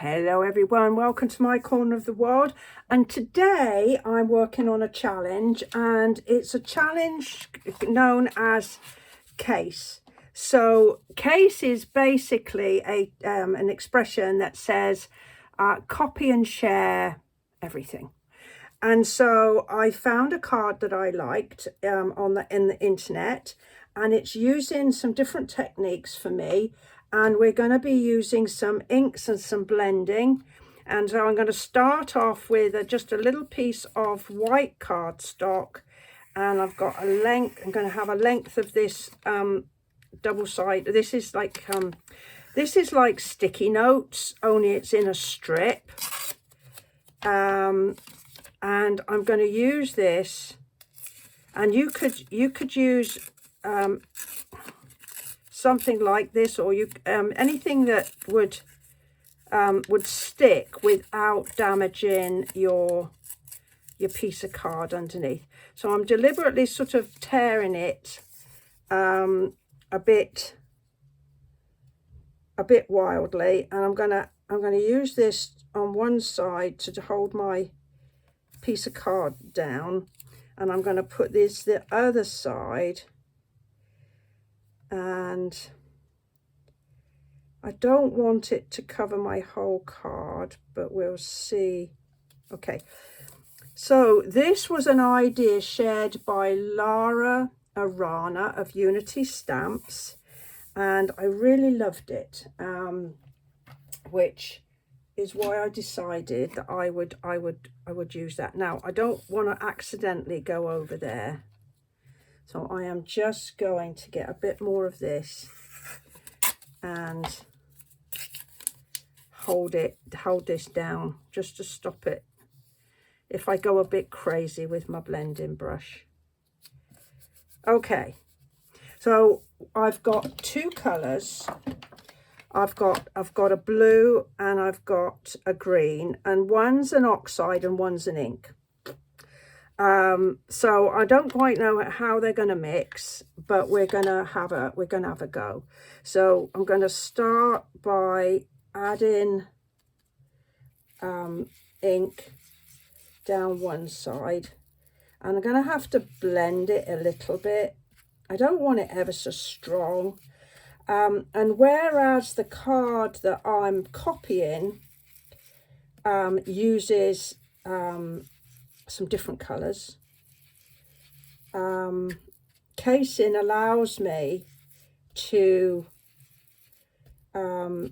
Hello everyone, welcome to my corner of the world, and today I'm working on a challenge, and it's a challenge known as case. So case is basically an expression that says copy and share everything. And so I found a card that I liked in the internet, and it's using some different techniques for me. And we're going to be using some inks and some blending. And so I'm going to start off with just a little piece of white cardstock. And I've got a length, I'm going to have a length of this double side. This is like sticky notes, only it's in a strip. And I'm going to use this, and you could use something like this, or anything that would stick without damaging your piece of card underneath. So I'm deliberately sort of tearing it a bit wildly, and I'm gonna use this on one side to hold my piece of card down, and I'm going to put this the other side. And I don't want it to cover my whole card, but we'll see. Okay, so this was an idea shared by Lara Arana of Unity Stamps, and I really loved it, which is why I decided that I would use that. Now, I don't want to accidentally go over there, so I am just going to get a bit more of this and hold this down just to stop it if I go a bit crazy with my blending brush. Okay, so I've got two colours. I've got a blue and I've got a green, and one's an oxide and one's an ink. So I don't quite know how they're going to mix, but we're gonna have a go. So I'm going to start by adding ink down one side, and I'm going to have to blend it a little bit. I don't want it ever so strong. And whereas the card that I'm copying uses some different colours, casing allows me to, or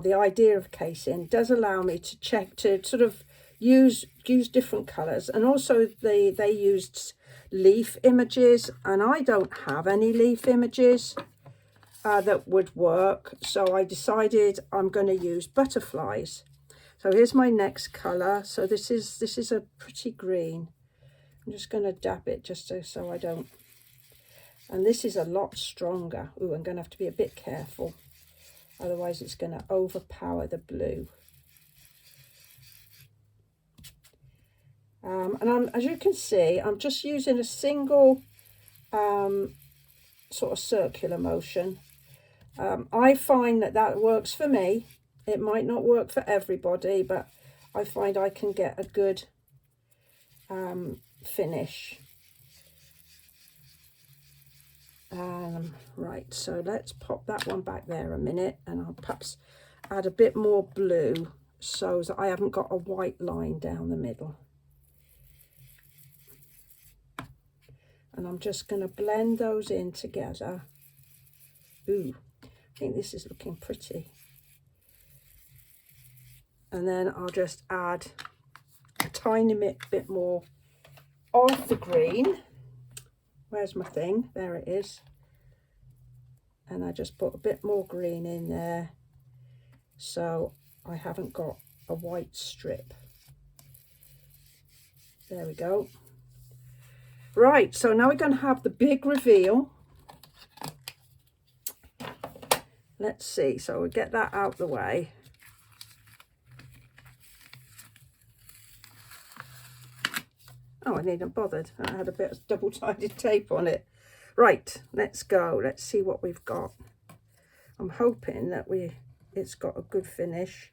the idea of casing does allow me to check, to sort of use different colours. And also they used leaf images, and I don't have any leaf images that would work, so I decided I'm going to use butterflies. So here's my next colour. So this is a pretty green. I'm just going to dab it just so I don't, and this is a lot stronger. Ooh, I'm going to have to be a bit careful, otherwise it's going to overpower the blue. And as you can see, I'm just using a single sort of circular motion. I find that works for me. It might not work for everybody, but I find I can get a good finish. Right, so let's pop that one back there a minute, and I'll perhaps add a bit more blue so that I haven't got a white line down the middle. And I'm just going to blend those in together. Ooh, I think this is looking pretty. And then I'll just add a tiny bit more of the green. Where's my thing? There it is. And I just put a bit more green in there, so I haven't got a white strip. There we go. Right, so now we're going to have the big reveal. Let's see, so we'll get that out the way. Oh, I needn't bothered. I had a bit of double-sided tape on it. Right, let's go. Let's see what we've got. I'm hoping that we it's got a good finish.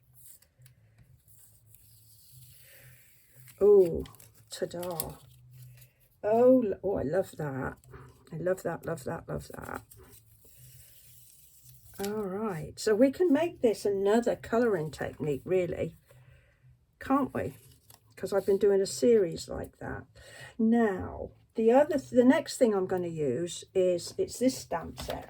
Oh, ta-da. Oh, I love that. I love that, love that, love that. All right, so we can make this another colouring technique, really, can't we? Because I've been doing a series like that. Now, the next thing I'm going to use is, it's this stamp set.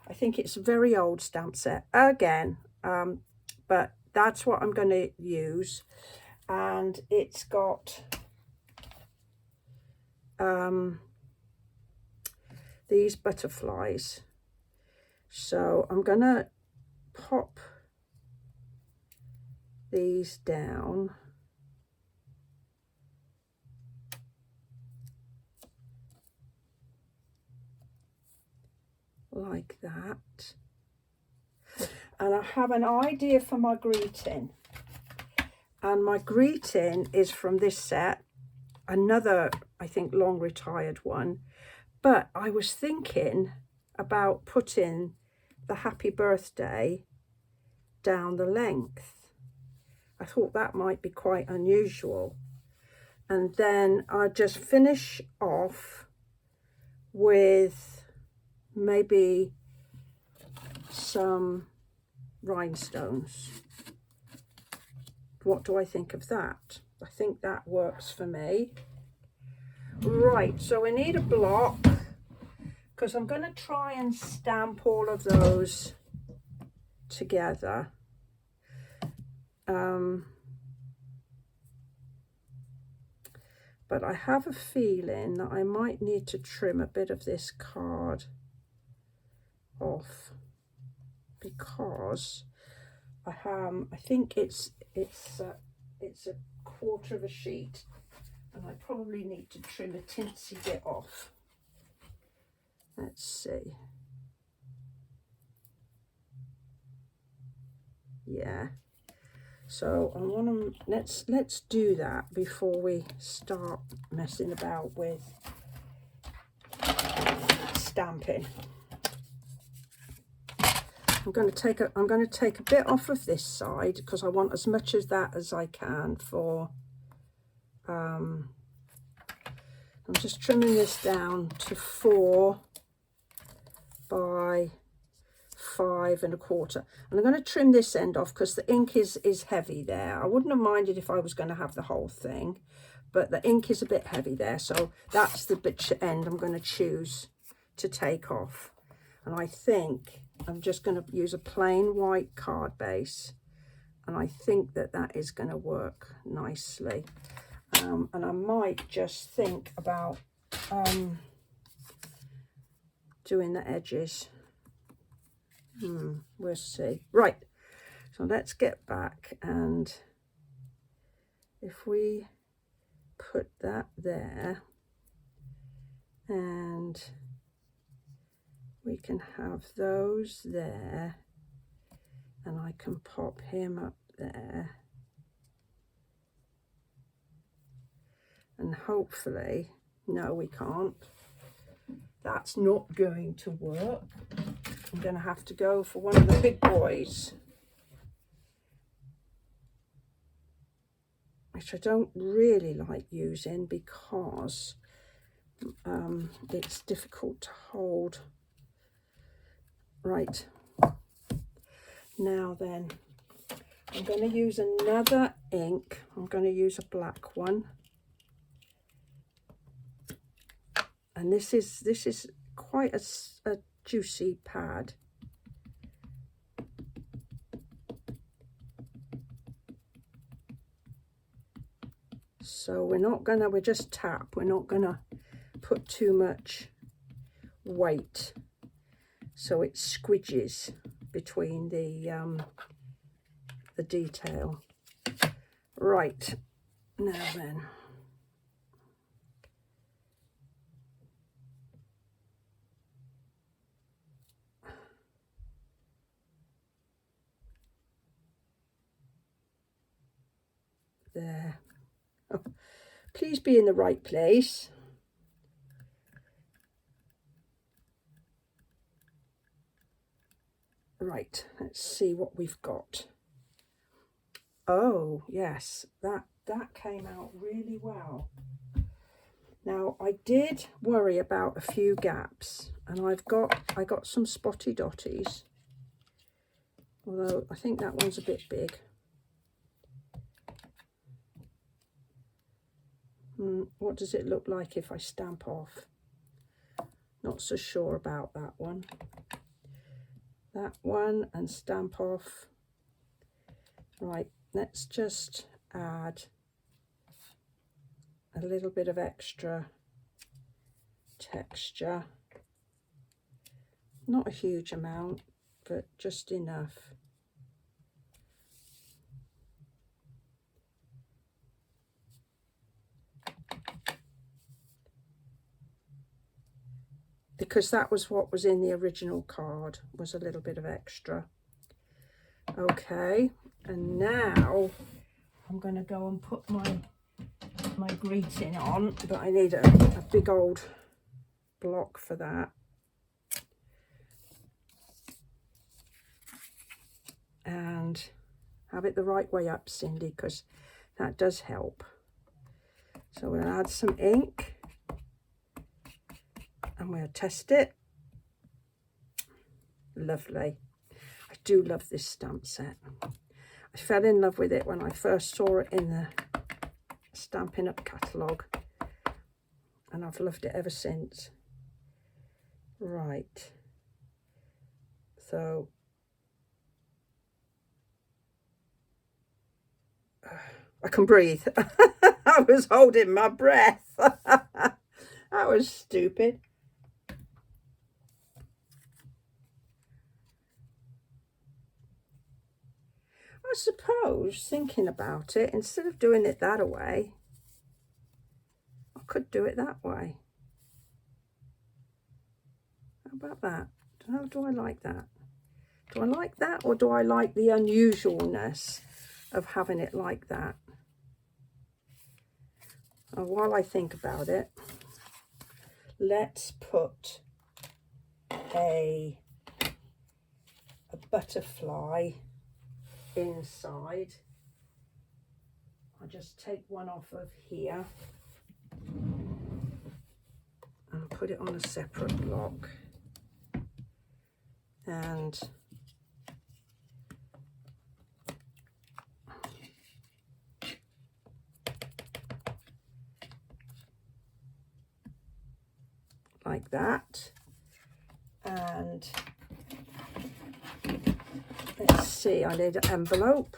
I think it's a very old stamp set again, but that's what I'm going to use. And it's got these butterflies. So I'm going to pop these down. Like that. And I have an idea for my greeting. And my greeting is from this set. Another, I think, long retired one. But I was thinking about putting the happy birthday down the length. I thought that might be quite unusual. And then I'll just finish off with maybe some rhinestones. What do I think of that? I think that works for me. Right, so we need a block, because I'm going to try and stamp all of those together. But I have a feeling that I might need to trim a bit of this card off, because I think it's a quarter of a sheet, and I probably need to trim a tinsy bit off. Let's see. Yeah. So I want to let's do that before we start messing about with stamping. I'm going to take a bit off of this side, because I want as much of that as I can for I'm just trimming this down to 4 by 5 1/4, and I'm going to trim this end off because the ink is heavy there. I wouldn't have minded if I was going to have the whole thing, but the ink is a bit heavy there, so that's the bit end I'm going to choose to take off. And I think I'm just going to use a plain white card base, and I think that is going to work nicely. And I might just think about doing the edges. We'll see. Right, so let's get back, and if we put that there, and we can have those there, and I can pop him up there, and hopefully, no, we can't. That's not going to work. I'm going to have to go for one of the big boys, which I don't really like using because it's difficult to hold. Right, now then, I'm going to use another ink. I'm going to use a black one, and this is quite a juicy pad. So we're just tap. We're not gonna put too much weight, so it squidges between the detail. Right, now then. There. Oh, please be in the right place. Right, let's see what we've got. Oh yes, that came out really well. Now I did worry about a few gaps, and I got some spotty dotties, although I think that one's a bit big. What does it look like if I stamp off? Not so sure about that one. That one and stamp off. Right, let's just add a little bit of extra texture. Not a huge amount, but just enough. Because that was what was in the original card, was a little bit of extra. Okay, and now I'm going to go and put my greeting on, but I need a big old block for that. And have it the right way up, Cindy, because that does help. So we'll add some ink and we'll test it. Lovely. I do love this stamp set. I fell in love with it when I first saw it in the Stampin' Up catalogue, and I've loved it ever since. Right, so I can breathe. I was holding my breath. That was stupid. I suppose, thinking about it, instead of doing it that way, I could do it that way. How about that? How do I like that? Do I like that, or do I like the unusualness of having it like that? And while I think about it, let's put a butterfly inside. I'll just take one off of here and put it on a separate block, and like that. And let's see, I need an envelope.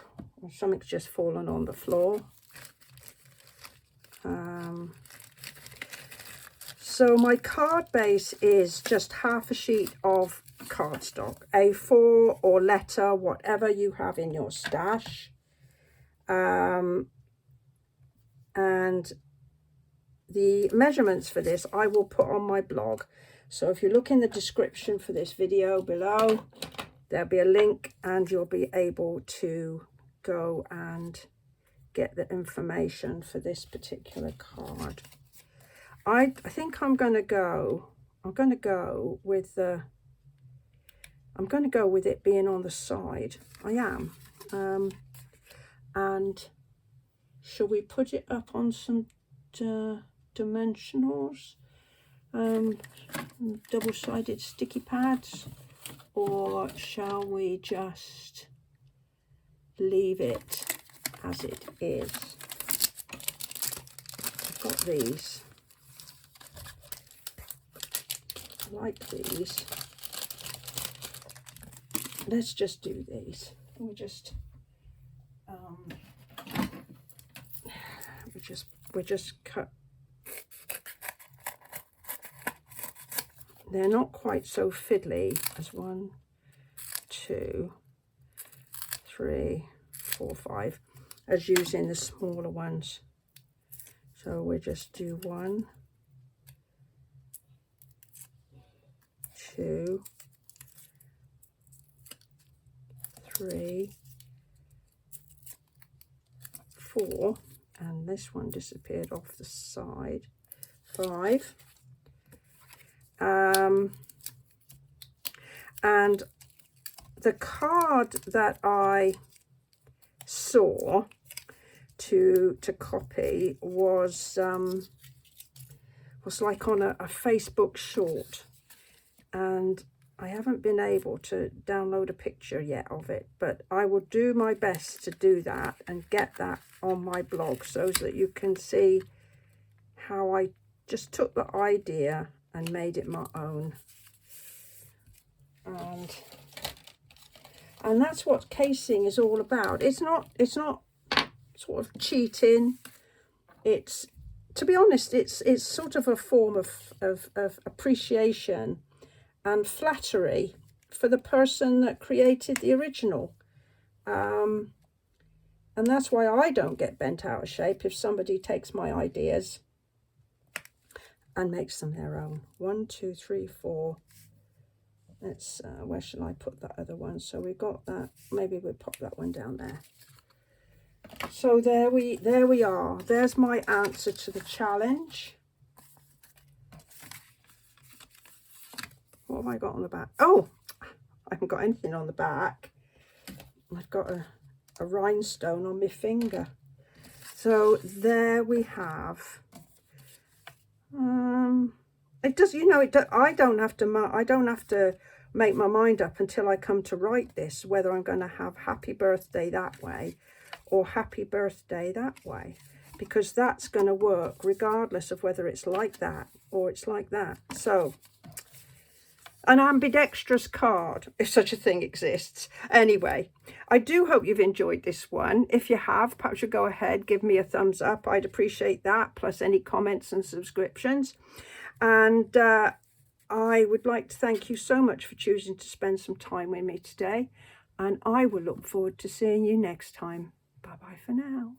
Something's just fallen on the floor. So my card base is just half a sheet of cardstock, A4 or letter, whatever you have in your stash. And the measurements for this I will put on my blog. So if you look in the description for this video below, there'll be a link and you'll be able to go and get the information for this particular card. I think I'm going to go with it being on the side. I am. And shall we put it up on some dimensionals, double-sided sticky pads, or shall we just leave it as it is? I've got these. I like these. Let's just do these. We just cut. They're not quite so fiddly as 1, 2, 3, 4, 5 as using the smaller ones. So we just do 1, 2, 3, 4, and this one disappeared off the side, 5. And the card that I saw to copy was like on a Facebook short, and I haven't been able to download a picture yet of it, but I will do my best to do that and get that on my blog so that you can see how I just took the idea and made it my own. And that's what casing is all about. It's not sort of cheating. It's, to be honest, it's sort of a form of appreciation and flattery for the person that created the original. And that's why I don't get bent out of shape if somebody takes my ideas and makes them their own. 1, 2, 3, 4. Let's, where shall I put that other one? So we got that. Maybe we'll pop that one down there. So there we are. There's my answer to the challenge. What have I got on the back? Oh, I haven't got anything on the back. I've got a rhinestone on my finger. So there we have. It does, you know, I don't have to make my mind up until I come to write this whether I'm going to have happy birthday that way or happy birthday that way, because that's going to work regardless of whether it's like that or it's like that. So, an ambidextrous card, if such a thing exists. Anyway, I do hope you've enjoyed this one. If you have, perhaps you'll go ahead, give me a thumbs up. I'd appreciate that, plus any comments and subscriptions. And I would like to thank you so much for choosing to spend some time with me today. And I will look forward to seeing you next time. Bye-bye for now.